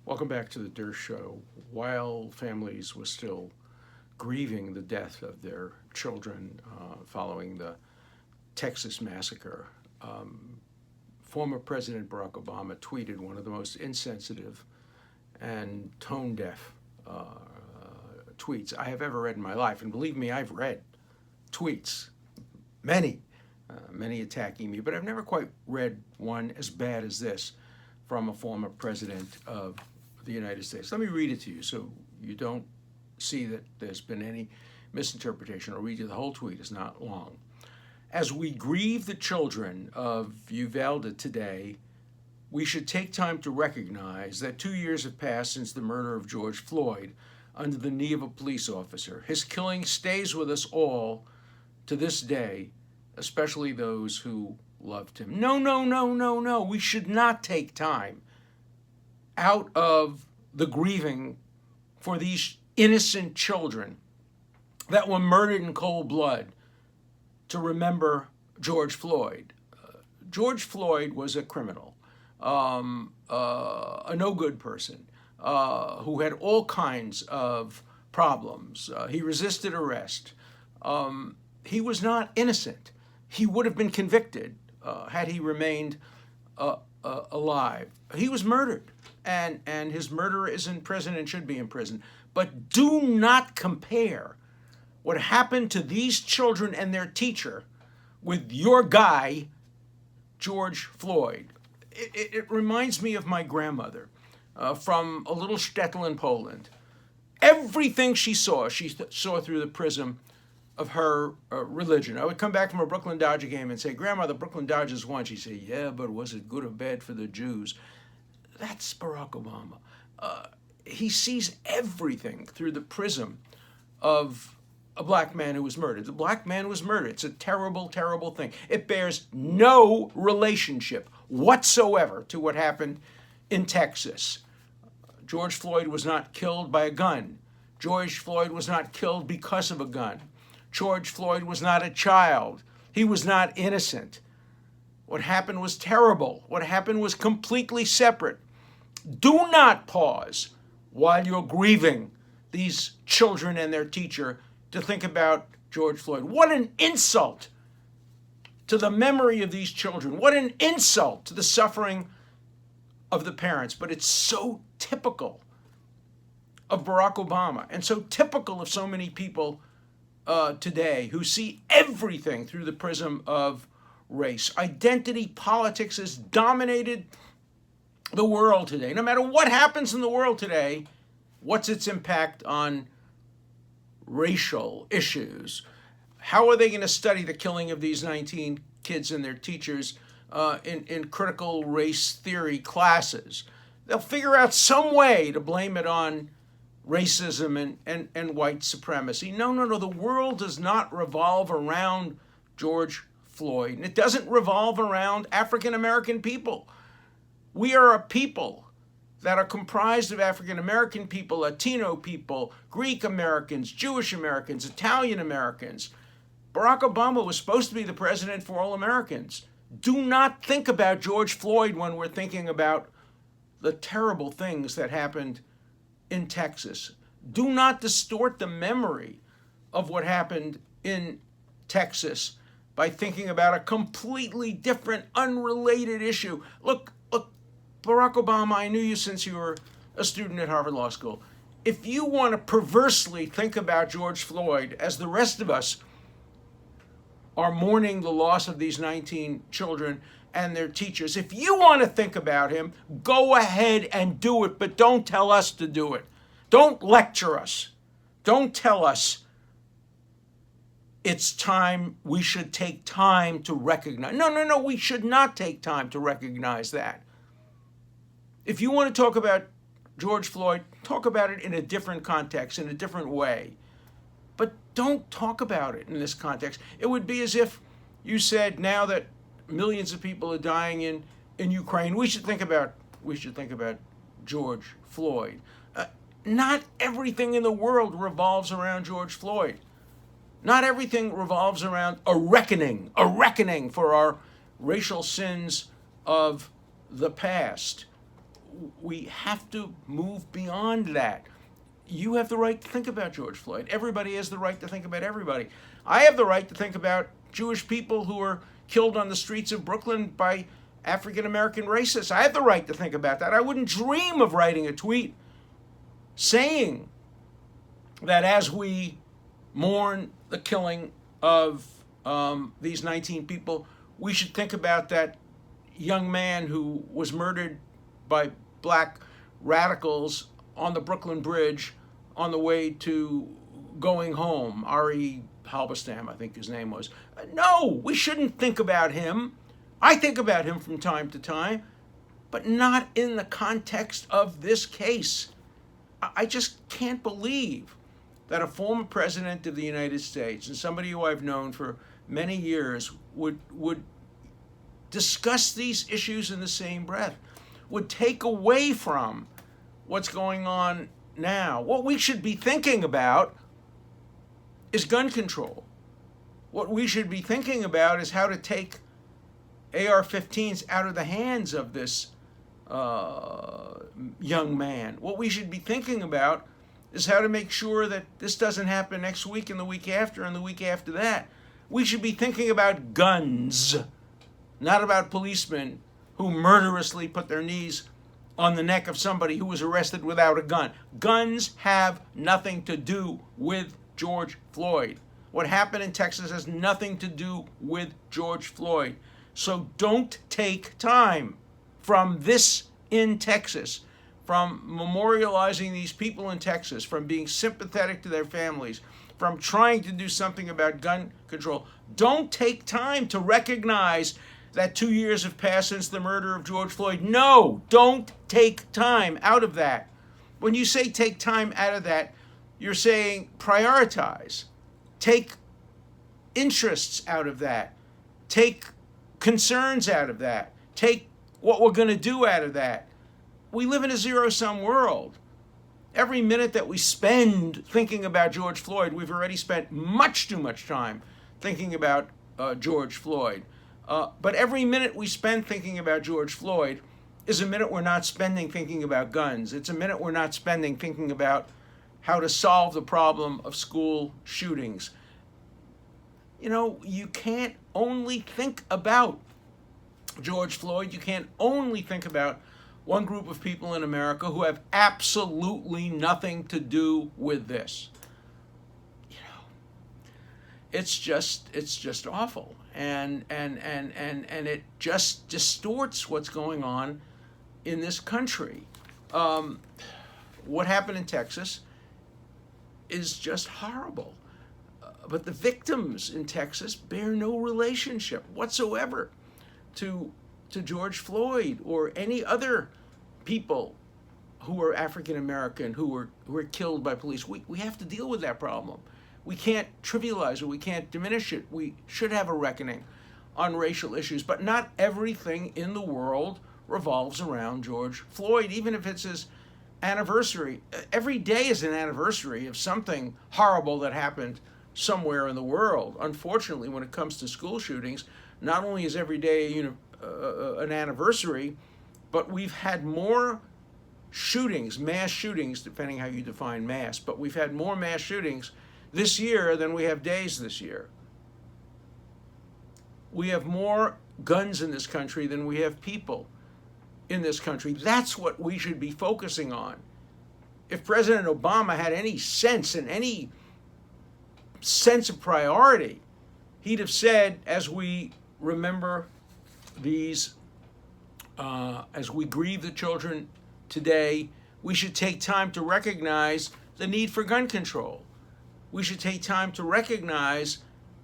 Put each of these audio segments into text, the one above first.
Welcome back to the Dershow. While families were still grieving the death of their children following the Texas massacre, former President Barack Obama tweeted one of the most insensitive and tone-deaf tweets I have ever read in my life. And believe me, I've read tweets, many attacking me, but I've never quite read one as bad as this from a former president of the United States. Let me read it to you so you don't see that there's been any misinterpretation. I'll read you the whole tweet. It's not long. As we grieve the children of Uvalde today, we should take time to recognize that 2 years have passed since the murder of George Floyd under the knee of a police officer. His killing stays with us all to this day, especially those who loved him. No. We should not take time out of the grieving for these innocent children that were murdered in cold blood to remember George Floyd. George Floyd was a criminal, a no-good person who had all kinds of problems. He resisted arrest. He was not innocent. He would have been convicted had he remained alive. He was murdered, and his murderer is in prison and should be in prison. But do not compare what happened to these children and their teacher with your guy, George Floyd. It reminds me of my grandmother from a little shtetl in Poland. Everything she saw through the prism of her religion. I would come back from a Brooklyn Dodger game and say, Grandma, the Brooklyn Dodgers won. She'd say, yeah, but was it good or bad for the Jews? That's Barack Obama. He sees everything through the prism of a black man who was murdered. The black man was murdered. It's a terrible, terrible thing. It bears no relationship whatsoever to what happened in Texas. George Floyd was not killed by a gun. George Floyd was not killed because of a gun. George Floyd was not a child. He was not innocent. What happened was terrible. What happened was completely separate. Do not pause while you're grieving these children and their teacher to think about George Floyd. What an insult to the memory of these children. What an insult to the suffering of the parents. But it's so typical of Barack Obama and so typical of so many people today who see everything through the prism of race. Identity politics has dominated the world today. No matter what happens in the world today, what's its impact on racial issues? How are they going to study the killing of these 19 kids and their teachers in critical race theory classes? They'll figure out some way to blame it on racism and white supremacy. No. The world does not revolve around George Floyd, and it doesn't revolve around African American people. We are a people that are comprised of African American people, Latino people, Greek Americans, Jewish Americans, Italian Americans. Barack Obama was supposed to be the president for all Americans. Do not think about George Floyd when we're thinking about the terrible things that happened in Texas. Do not distort the memory of what happened in Texas by thinking about a completely different, unrelated issue. Look, Barack Obama, I knew you since you were a student at Harvard Law School. If you want to perversely think about George Floyd, as the rest of us are mourning the loss of these 19 children and their teachers, if you want to think about him, go ahead and do it, but don't tell us to do it. Don't lecture us. Don't tell us it's time, we should take time to recognize. No, we should not take time to recognize that. If you want to talk about George Floyd, talk about it in a different context, in a different way. But don't talk about it in this context. It would be as if you said, now that millions of people are dying in Ukraine, we should think about George Floyd. Not everything in the world revolves around George Floyd. Not everything revolves around a reckoning for our racial sins of the past. we have to move beyond that. You have the right to think about George Floyd. Everybody has the right to think about everybody. I have the right to think about Jewish people who were killed on the streets of Brooklyn by African American racists. I have the right to think about that. I wouldn't dream of writing a tweet saying that as we mourn the killing of these 19 people, we should think about that young man who was murdered by black radicals on the Brooklyn Bridge on the way to going home. Ari Halberstam, I think his name was. No, we shouldn't think about him. I think about him from time to time, but not in the context of this case. I just can't believe that a former president of the United States and somebody who I've known for many years would discuss these issues in the same breath, would take away from what's going on now. What we should be thinking about is gun control. What we should be thinking about is how to take AR-15s out of the hands of this young man. What we should be thinking about is how to make sure that this doesn't happen next week and the week after and the week after that. We should be thinking about guns, not about policemen who murderously put their knees on the neck of somebody who was arrested without a gun. Guns have nothing to do with George Floyd. What happened in Texas has nothing to do with George Floyd. So don't take time from this in Texas, from memorializing these people in Texas, from being sympathetic to their families, from trying to do something about gun control. Don't take time to recognize that 2 years have passed since the murder of George Floyd. No, don't take time out of that. When you say take time out of that, you're saying prioritize. Take interests out of that. Take concerns out of that. Take what we're going to do out of that. We live in a zero-sum world. Every minute that we spend thinking about George Floyd, we've already spent much too much time thinking about George Floyd. But every minute we spend thinking about George Floyd is a minute we're not spending thinking about guns. It's a minute we're not spending thinking about how to solve the problem of school shootings. You know, you can't only think about George Floyd. You can't only think about one group of people in America who have absolutely nothing to do with this. You know, it's just awful, and it just distorts what's going on in this country. What happened in Texas is just horrible. But the victims in Texas bear no relationship whatsoever to George Floyd or any other people who were African American who were killed by police. We have to deal with that problem. We can't trivialize it. We can't diminish it. We should have a reckoning on racial issues. But not everything in the world revolves around George Floyd, even if it's his anniversary. Every day is an anniversary of something horrible that happened somewhere in the world. Unfortunately, when it comes to school shootings, not only is every day an anniversary, but we've had more shootings, mass shootings, depending how you define mass, but we've had more mass shootings this year than we have days this year. We have more guns in this country than we have people in this country. That's what we should be focusing on. If President Obama had any sense and any sense of priority, he'd have said, as we remember these, as we grieve the children today, we should take time to recognize the need for gun control. We should take time to recognize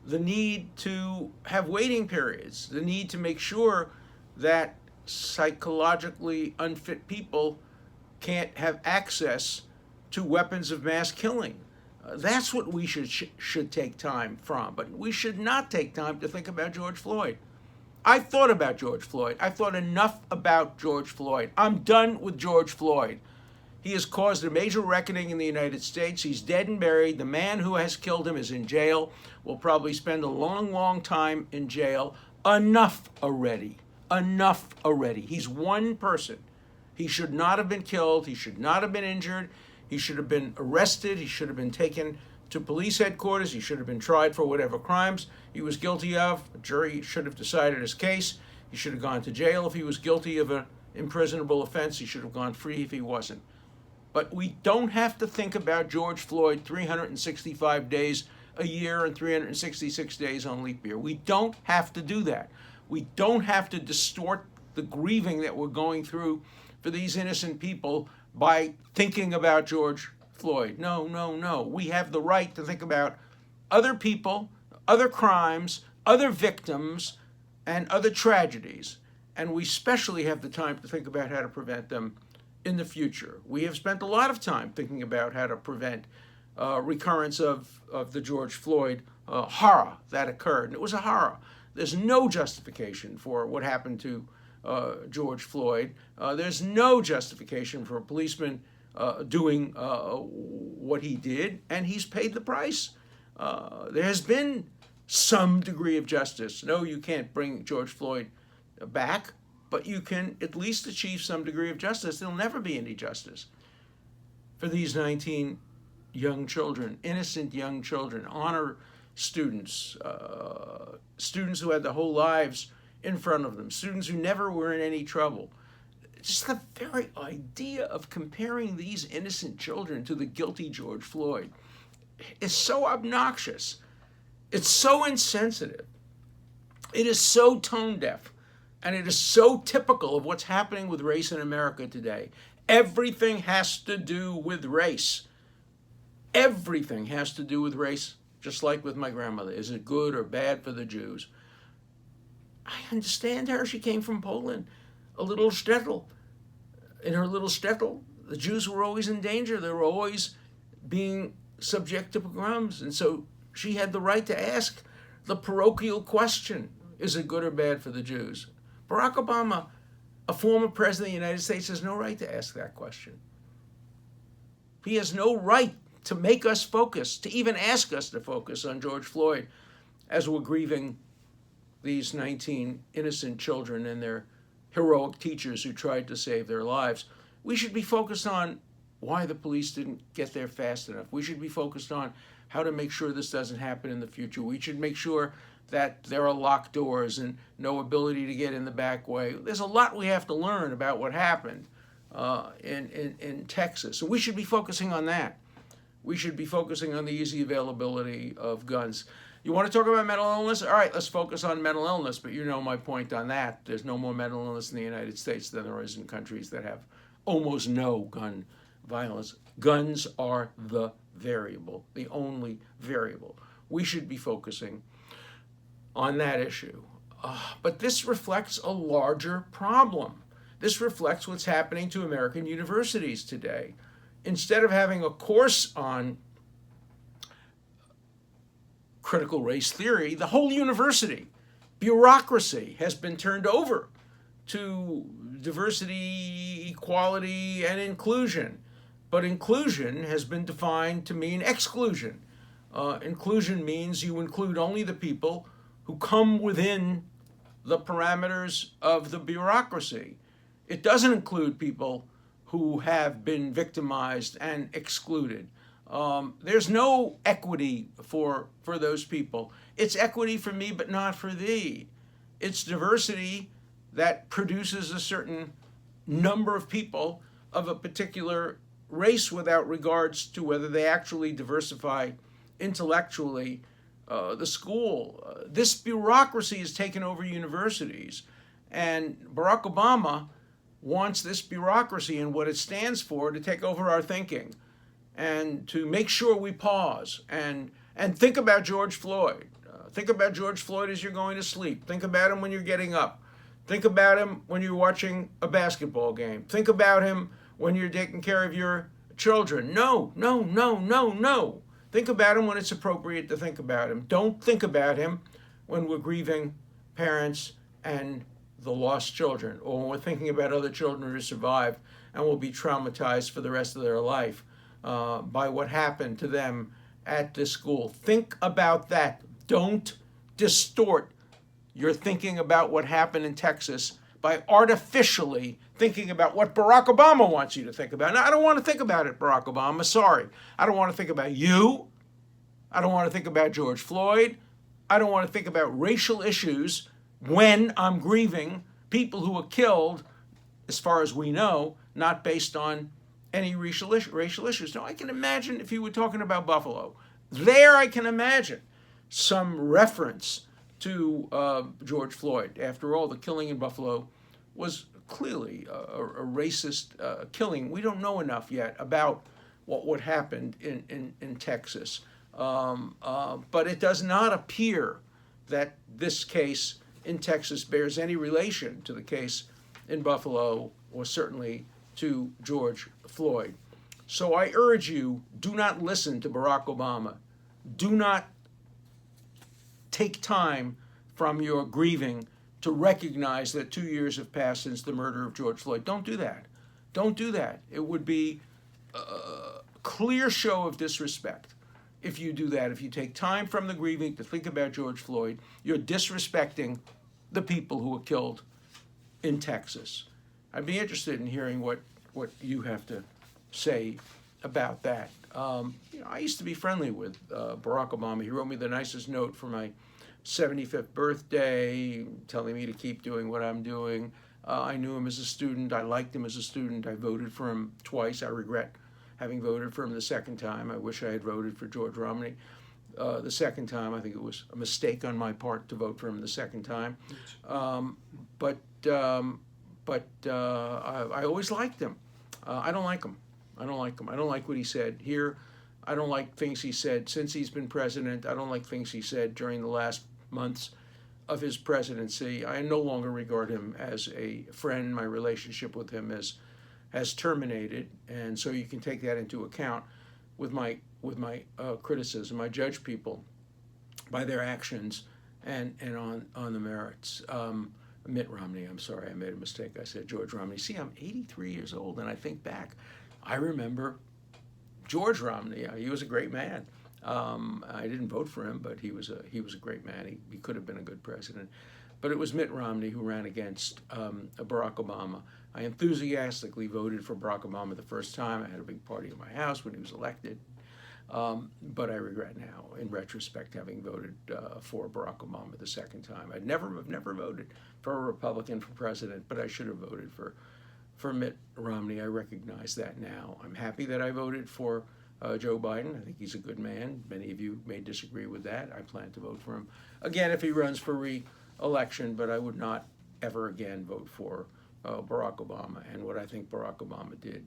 the need to have waiting periods, the need to make sure that psychologically unfit people can't have access to weapons of mass killing. That's what we should take time from. But we should not take time to think about George Floyd. I've thought about George Floyd. I've thought enough about George Floyd. I'm done with George Floyd. He has caused a major reckoning in the United States. He's dead and buried. The man who has killed him is in jail. Will probably spend a long, long time in jail. Enough already. Enough already. He's one person He should not have been killed. He should not have been injured. He should have been arrested. He should have been taken to police headquarters. He should have been tried for whatever crimes he was guilty of. A jury should have decided his case. He should have gone to jail if he was guilty of an imprisonable offense. He should have gone free if he wasn't. But we don't have to think about George Floyd 365 days a year and 366 days on leap year. We don't have to do that. We don't have to distort the grieving that we're going through for these innocent people by thinking about George Floyd. No, no, no. We have the right to think about other people, other crimes, other victims, and other tragedies. And we especially have the time to think about how to prevent them in the future. We have spent a lot of time thinking about how to prevent recurrence of the George Floyd horror that occurred. And it was a horror. There's no justification for what happened to George Floyd. There's no justification for a policeman doing what he did, and he's paid the price. There has been some degree of justice. No, you can't bring George Floyd back, but you can at least achieve some degree of justice. There'll never be any justice for these 19 young children, innocent young children, honor students, students who had their whole lives in front of them, students who never were in any trouble. Just the very idea of comparing these innocent children to the guilty George Floyd is so obnoxious. It's so insensitive. It is so tone deaf. And it is so typical of what's happening with race in America today. Everything has to do with race. Everything has to do with race, just like with my grandmother. Is it good or bad for the Jews? I understand her. She came from Poland, a little shtetl. In her little shtetl, the Jews were always in danger. They were always being subject to pogroms. And so she had the right to ask the parochial question, is it good or bad for the Jews? Barack Obama, a former president of the United States, has no right to ask that question. He has no right to make us focus, to even ask us to focus on George Floyd as we're grieving these 19 innocent children and their heroic teachers who tried to save their lives. We should be focused on why the police didn't get there fast enough. We should be focused on how to make sure this doesn't happen in the future. We should make sure that there are locked doors and no ability to get in the back way. There's a lot we have to learn about what happened in Texas. So we should be focusing on that. We should be focusing on the easy availability of guns. You want to talk about mental illness? All right, let's focus on mental illness, but you know my point on that. There's no more mental illness in the United States than there is in countries that have almost no gun violence. Guns are the variable, the only variable. We should be focusing on that issue. But this reflects a larger problem. This reflects what's happening to American universities today. Instead of having a course on critical race theory, the whole university, bureaucracy, has been turned over to diversity, equality, and inclusion. But inclusion has been defined to mean exclusion. Inclusion means you include only the people who come within the parameters of the bureaucracy. It doesn't include people who have been victimized and excluded. There's no equity for those people. It's equity for me, but not for thee. It's diversity that produces a certain number of people of a particular race without regards to whether they actually diversify intellectually the school. This bureaucracy has taken over universities, and Barack Obama wants this bureaucracy and what it stands for to take over our thinking and to make sure we pause and think about George Floyd. Think about George Floyd as you're going to sleep. Think about him when you're getting up. Think about him when you're watching a basketball game. Think about him when you're taking care of your children. No. Think about him when it's appropriate to think about him. Don't think about him when we're grieving parents and the lost children, or when we're thinking about other children who survived and will be traumatized for the rest of their life by what happened to them at this school. Think about that. Don't distort your thinking about what happened in Texas by artificially thinking about what Barack Obama wants you to think about. Now, I don't want to think about it, Barack Obama. Sorry. I don't want to think about you. I don't want to think about George Floyd. I don't want to think about racial issues when I'm grieving people who were killed, as far as we know, not based on any racial issues. Now, I can imagine if you were talking about Buffalo. There I can imagine some reference to George Floyd. After all, the killing in Buffalo was clearly a racist killing. We don't know enough yet about what happened in Texas. But it does not appear that this case in Texas bears any relation to the case in Buffalo, or certainly to George Floyd. So I urge you, do not listen to Barack Obama. Do not take time from your grieving to recognize that 2 years have passed since the murder of George Floyd. Don't do that. Don't do that. It would be a clear show of disrespect if you do that. If you take time from the grieving to think about George Floyd, you're disrespecting the people who were killed in Texas. I'd be interested in hearing what you have to say about that. I used to be friendly with Barack Obama. He wrote me the nicest note for my 75th birthday, telling me to keep doing what I'm doing. I knew him as a student. I liked him as a student. I voted for him twice. I regret having voted for him the second time. I wish I had voted for George Romney the second time. I think it was a mistake on my part to vote for him the second time. But I always liked him. I don't like him. I don't like him. I don't like what he said here. I don't like things he said since he's been president. I don't like things he said during the last months of his presidency. I no longer regard him as a friend. My relationship with him has terminated, and so you can take that into account with my criticism. I judge people by their actions and on the merits. Mitt Romney, I'm sorry, I made a mistake. I said George Romney. See, I'm 83 years old, and I think back. I remember George Romney. He was a great man. I didn't vote for him, but he was a great man. He could have been a good president. But it was Mitt Romney who ran against Barack Obama. I enthusiastically voted for Barack Obama the first time. I had a big party in my house when he was elected. But I regret now, in retrospect, having voted for Barack Obama the second time. I've never voted for a Republican for president, but I should have voted for Mitt Romney. I recognize that now. I'm happy that I voted for Joe Biden. I think he's a good man. Many of you may disagree with that. I plan to vote for him again if he runs for re-election, but I would not ever again vote for Barack Obama. And what I think Barack Obama did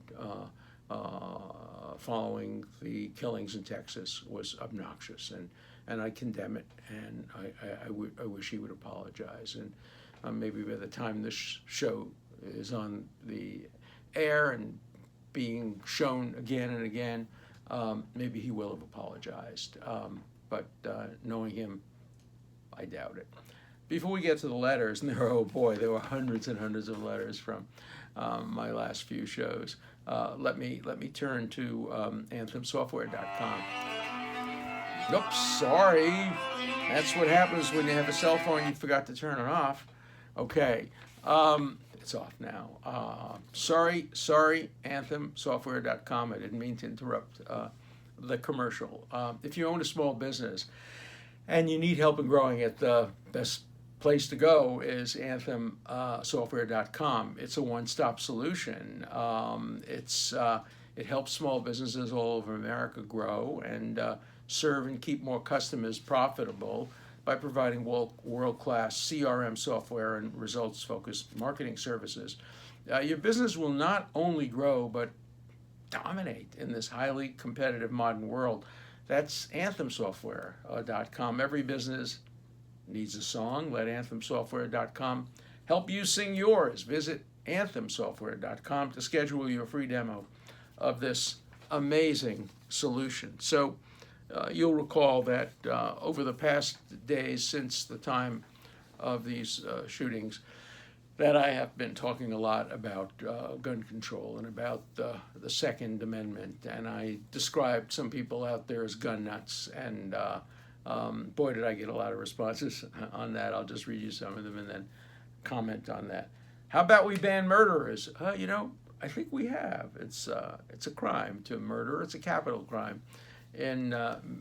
following the killings in Texas was obnoxious, and I condemn it, and I wish he would apologize. And maybe by the time this show is on the air and being shown again and again, maybe he will have apologized. But knowing him, I doubt it. Before we get to the letters, and there were hundreds and hundreds of letters from my last few shows. Let me turn to AnthemSoftware.com. Oops, sorry. That's what happens when you have a cell phone. You forgot to turn it off. Okay, it's off now. Sorry, AnthemSoftware.com. I didn't mean to interrupt the commercial. If you own a small business and you need help in growing it, the best place to go is AnthemSoftware.com. It's a one-stop solution. It helps small businesses all over America grow and serve and keep more customers profitable by providing world-class CRM software and results-focused marketing services. Your business will not only grow, but dominate in this highly competitive modern world. That's AnthemSoftware.com. Every business needs a song. Let AnthemSoftware.com help you sing yours. Visit AnthemSoftware.com to schedule your free demo of this amazing solution. So you'll recall that over the past days since the time of these shootings, that I have been talking a lot about gun control and about the Second Amendment, and I described some people out there as gun nuts, and boy, did I get a lot of responses on that. I'll just read you some of them and then comment on that. How about we ban murderers? I think we have. It's a crime to murder. It's a capital crime. In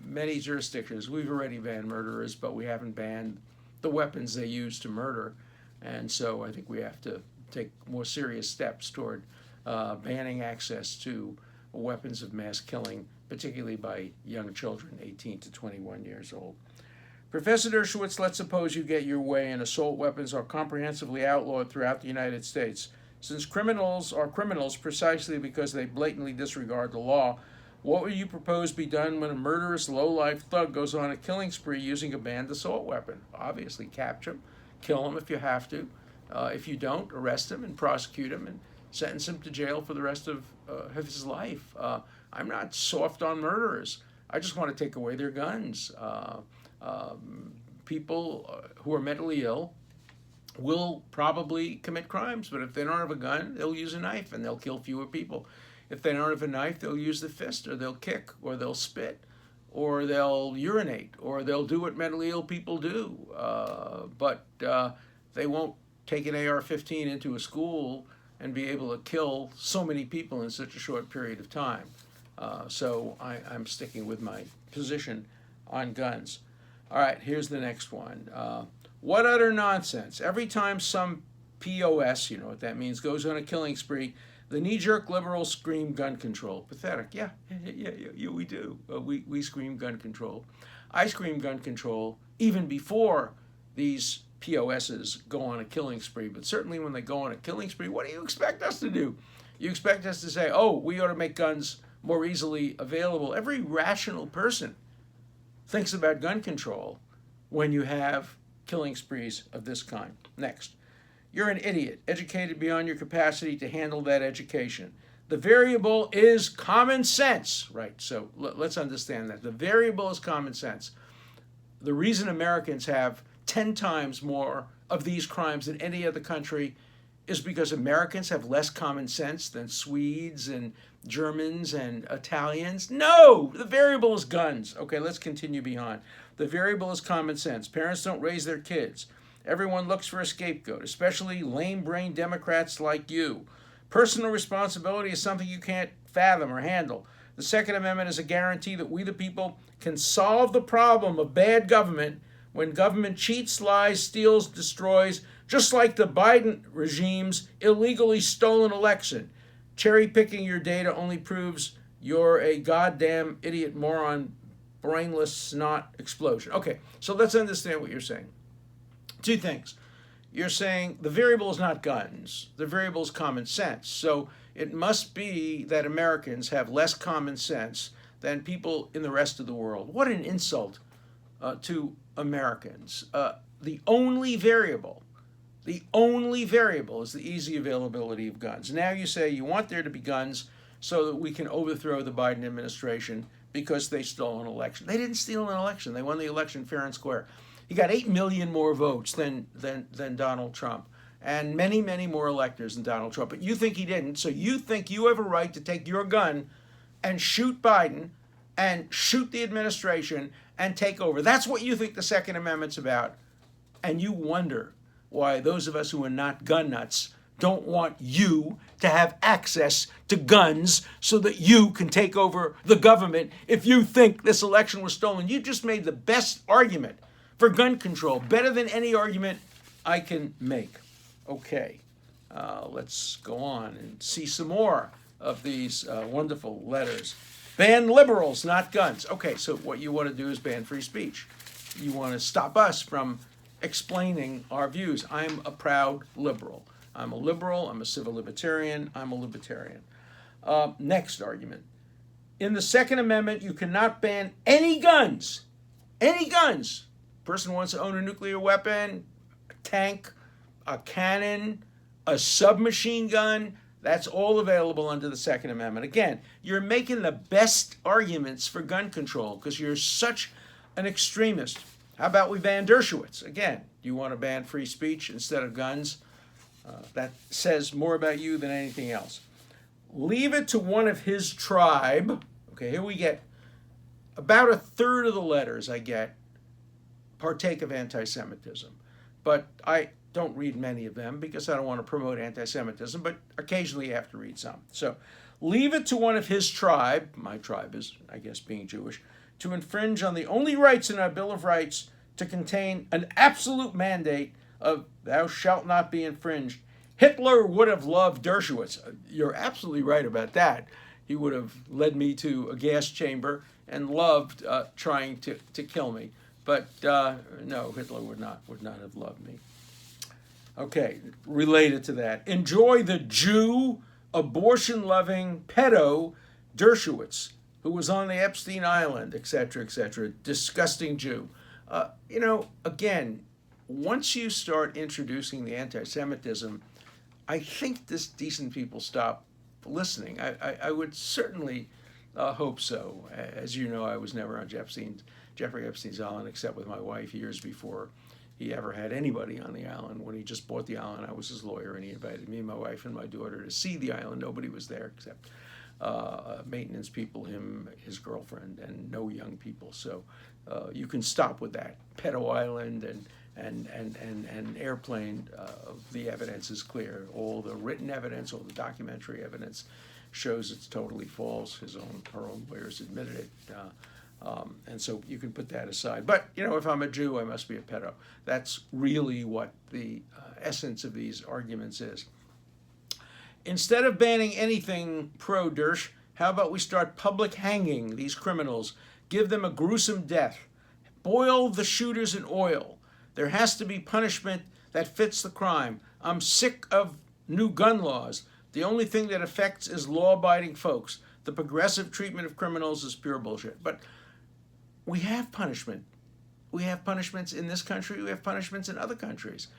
many jurisdictions, we've already banned murderers, but we haven't banned the weapons they use to murder. And so I think we have to take more serious steps toward banning access to weapons of mass killing, particularly by young children, 18 to 21 years old. Professor Dershowitz, let's suppose you get your way and assault weapons are comprehensively outlawed throughout the United States. Since criminals are criminals precisely because they blatantly disregard the law, what would you propose be done when a murderous, low-life thug goes on a killing spree using a banned assault weapon? Obviously, capture him, kill him if you have to. If you don't, arrest him and prosecute him and sentence him to jail for the rest of his life. I'm not soft on murderers. I just want to take away their guns. People who are mentally ill will probably commit crimes, but if they don't have a gun, they'll use a knife and they'll kill fewer people. If they don't have a knife, they'll use the fist, or they'll kick, or they'll spit, or they'll urinate, or they'll do what mentally ill people do. But they won't take an AR-15 into a school and be able to kill so many people in such a short period of time. So I'm sticking with my position on guns. All right, here's the next one. What utter nonsense. Every time some POS, you know what that means, goes on a killing spree, the knee-jerk liberals scream gun control. Pathetic. Yeah, we do. We scream gun control. I scream gun control even before these POSs go on a killing spree, but certainly when they go on a killing spree, what do you expect us to do? You expect us to say, oh, we ought to make guns more easily available. Every rational person thinks about gun control when you have killing sprees of this kind. Next. You're an idiot, educated beyond your capacity to handle that education. The variable is common sense, right? So let's understand that. The variable is common sense. The reason Americans have 10 times more of these crimes than any other country is because Americans have less common sense than Swedes and Germans and Italians. No, the variable is guns. Okay, let's continue beyond. The variable is common sense. Parents don't raise their kids. Everyone looks for a scapegoat, especially lame-brained Democrats like you. Personal responsibility is something you can't fathom or handle. The Second Amendment is a guarantee that we the people can solve the problem of bad government when government cheats, lies, steals, destroys, just like the Biden regime's illegally stolen election. Cherry-picking your data only proves you're a goddamn idiot, moron, brainless snot explosion. Okay, so let's understand what you're saying. Two things. You're saying the variable is not guns. The variable is common sense. So it must be that Americans have less common sense than people in the rest of the world. What an insult to Americans. The only variable is the easy availability of guns. Now you say you want there to be guns so that we can overthrow the Biden administration because they stole an election. They didn't steal an election. They won the election fair and square. He got 8 million more votes than Donald Trump, and many, many more electors than Donald Trump. But you think he didn't, so you think you have a right to take your gun and shoot Biden and shoot the administration and take over. That's what you think the Second Amendment's about. And you wonder why those of us who are not gun nuts don't want you to have access to guns so that you can take over the government if you think this election was stolen. You just made the best argument for gun control, better than any argument I can make. Okay, let's go on and see some more of these wonderful letters. Ban liberals, not guns. Okay, so what you want to do is ban free speech. You want to stop us from explaining our views. I'm a proud liberal. I'm a liberal, I'm a civil libertarian, I'm a libertarian. Next argument. In the Second Amendment, you cannot ban any guns. Any guns. Person wants to own a nuclear weapon, a tank, a cannon, a submachine gun. That's all available under the Second Amendment. Again, you're making the best arguments for gun control because you're such an extremist. How about we ban Dershowitz? Again, you want to ban free speech instead of guns? That says more about you than anything else. Leave it to one of his tribe. Okay, here we get about a third of the letters I get partake of anti-Semitism. But I don't read many of them because I don't want to promote anti-Semitism, but occasionally you have to read some. So leave it to one of his tribe, my tribe is, I guess, being Jewish, to infringe on the only rights in our Bill of Rights to contain an absolute mandate of thou shalt not be infringed. Hitler would have loved Dershowitz. You're absolutely right about that. He would have led me to a gas chamber and loved trying to kill me. But no, Hitler would not have loved me. Okay, related to that, enjoy the Jew, abortion-loving pedo Dershowitz, who was on the Epstein Island, etc., etc. Disgusting Jew. Again, once you start introducing the anti-Semitism, I think decent people stop listening. I would certainly hope so. As you know, I was never on Jeffrey Epstein's island except with my wife years before he ever had anybody on the island. When he just bought the island, I was his lawyer, and he invited me, my wife, and my daughter to see the island. Nobody was there except maintenance people, him, his girlfriend, and no young people. So you can stop with that. Pedo Island and airplane, the evidence is clear. All the written evidence, all the documentary evidence shows it's totally false. Her own lawyers admitted it. And so you can put that aside. But, if I'm a Jew, I must be a pedo. That's really what the essence of these arguments is. Instead of banning anything pro-Dersh, how about we start public hanging these criminals, give them a gruesome death, boil the shooters in oil. There has to be punishment that fits the crime. I'm sick of new gun laws. The only thing that affects is law-abiding folks. The progressive treatment of criminals is pure bullshit. But we have punishment. We have punishments in this country. We have punishments in other countries.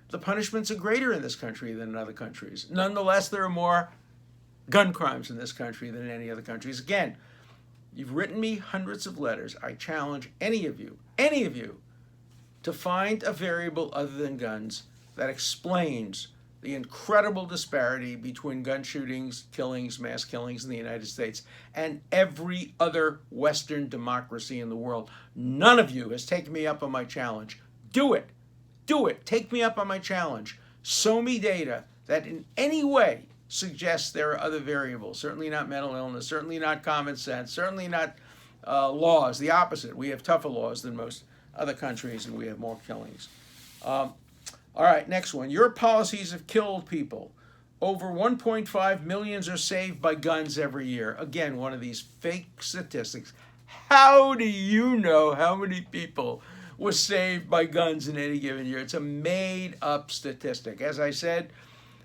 The punishments are greater in this country than in other countries. Nonetheless, there are more gun crimes in this country than in any other countries. Again, you've written me hundreds of letters. I challenge any of you, to find a variable other than guns that explains the incredible disparity between gun shootings, killings, mass killings in the United States and every other Western democracy in the world. None of you has taken me up on my challenge. Do it. Do it. Take me up on my challenge. Show me data that in any way suggests there are other variables. Certainly not mental illness, certainly not common sense, certainly not laws. The opposite. We have tougher laws than most other countries, and we have more killings. All right, next one. Your policies have killed people. Over 1.5 million are saved by guns every year. Again, one of these fake statistics. How do you know how many people were saved by guns in any given year? It's a made-up statistic. As I said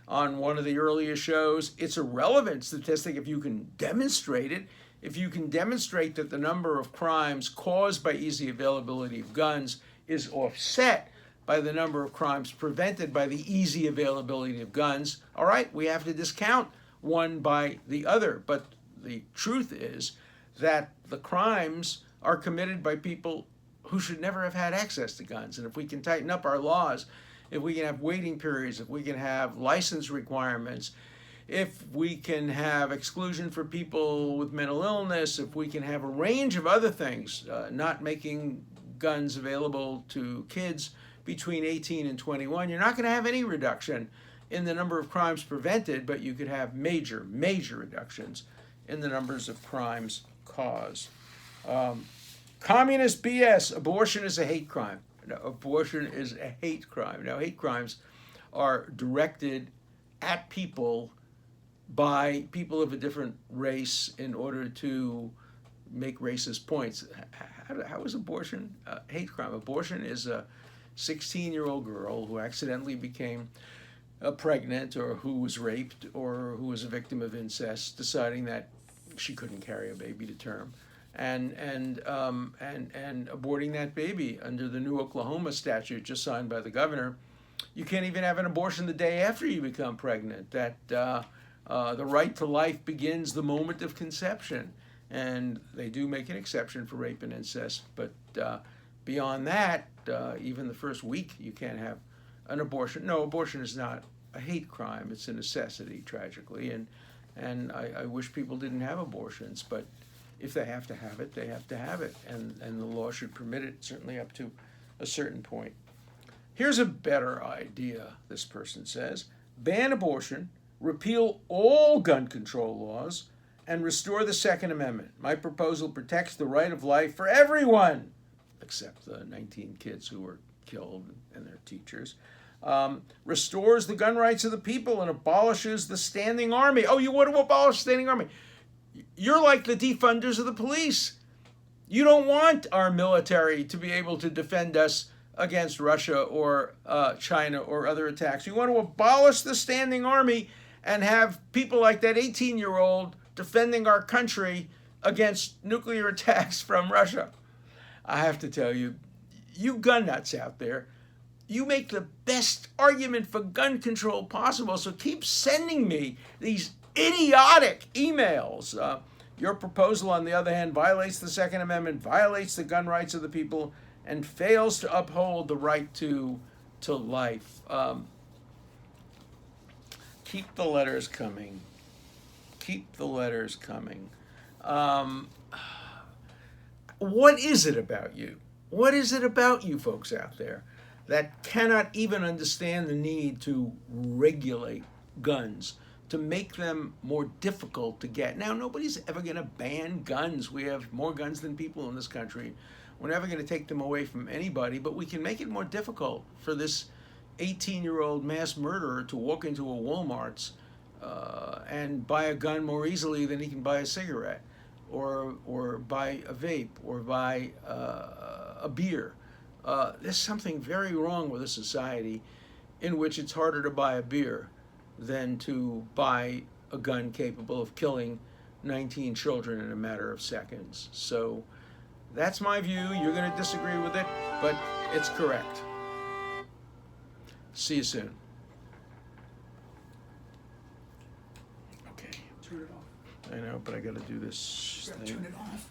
on one of the earlier shows, it's a relevant statistic if you can demonstrate it. If you can demonstrate that the number of crimes caused by easy availability of guns is offset by the number of crimes prevented by the easy availability of guns, all right, we have to discount one by the other. But the truth is that the crimes are committed by people who should never have had access to guns. And if we can tighten up our laws, if we can have waiting periods, if we can have license requirements, if we can have exclusion for people with mental illness, if we can have a range of other things, not making guns available to kids between 18 and 21, you're not going to have any reduction in the number of crimes prevented, but you could have major reductions in the numbers of crimes caused. Communist BS, abortion is a hate crime. No, abortion is a hate crime. Now, hate crimes are directed at people by people of a different race in order to make racist points. How is abortion a hate crime? Abortion is a 16-year-old girl who accidentally became pregnant, or who was raped, or who was a victim of incest, deciding that she couldn't carry a baby to term, and aborting that baby under the new Oklahoma statute just signed by the governor. You can't even have an abortion the day after you become pregnant. That the right to life begins the moment of conception, and they do make an exception for rape and incest, but beyond that, even the first week, you can't have an abortion. No, abortion is not a hate crime. It's a necessity, tragically, and I wish people didn't have abortions, but if they have to have it, they have to have it, and the law should permit it, certainly up to a certain point. Here's a better idea, this person says. Ban abortion, repeal all gun control laws, and restore the Second Amendment. My proposal protects the right of life for everyone, except the 19 kids who were killed and their teachers. Restores the gun rights of the people and abolishes the standing army. Oh, you want to abolish the standing army? You're like the defunders of the police. You don't want our military to be able to defend us against Russia or China or other attacks. You want to abolish the standing army and have people like that 18-year-old defending our country against nuclear attacks from Russia. I have to tell you, you gun nuts out there, you make the best argument for gun control possible, so keep sending me these idiotic emails. Your proposal, on the other hand, violates the Second Amendment, violates the gun rights of the people, and fails to uphold the right to life. Keep the letters coming. Keep the letters coming. What is it about you? What is it about you folks out there that cannot even understand the need to regulate guns, to make them more difficult to get? Now, nobody's ever going to ban guns. We have more guns than people in this country. We're never going to take them away from anybody, but we can make it more difficult for this 18-year-old mass murderer to walk into a Walmart's and buy a gun more easily than he can buy a cigarette, or buy a vape, or buy a beer. There's something very wrong with a society in which it's harder to buy a beer than to buy a gun capable of killing 19 children in a matter of seconds. So that's my view. You're going to disagree with it, but it's correct. See you soon. Okay. Turn it off. I know, but I got to do this You gotta thing. turn it off.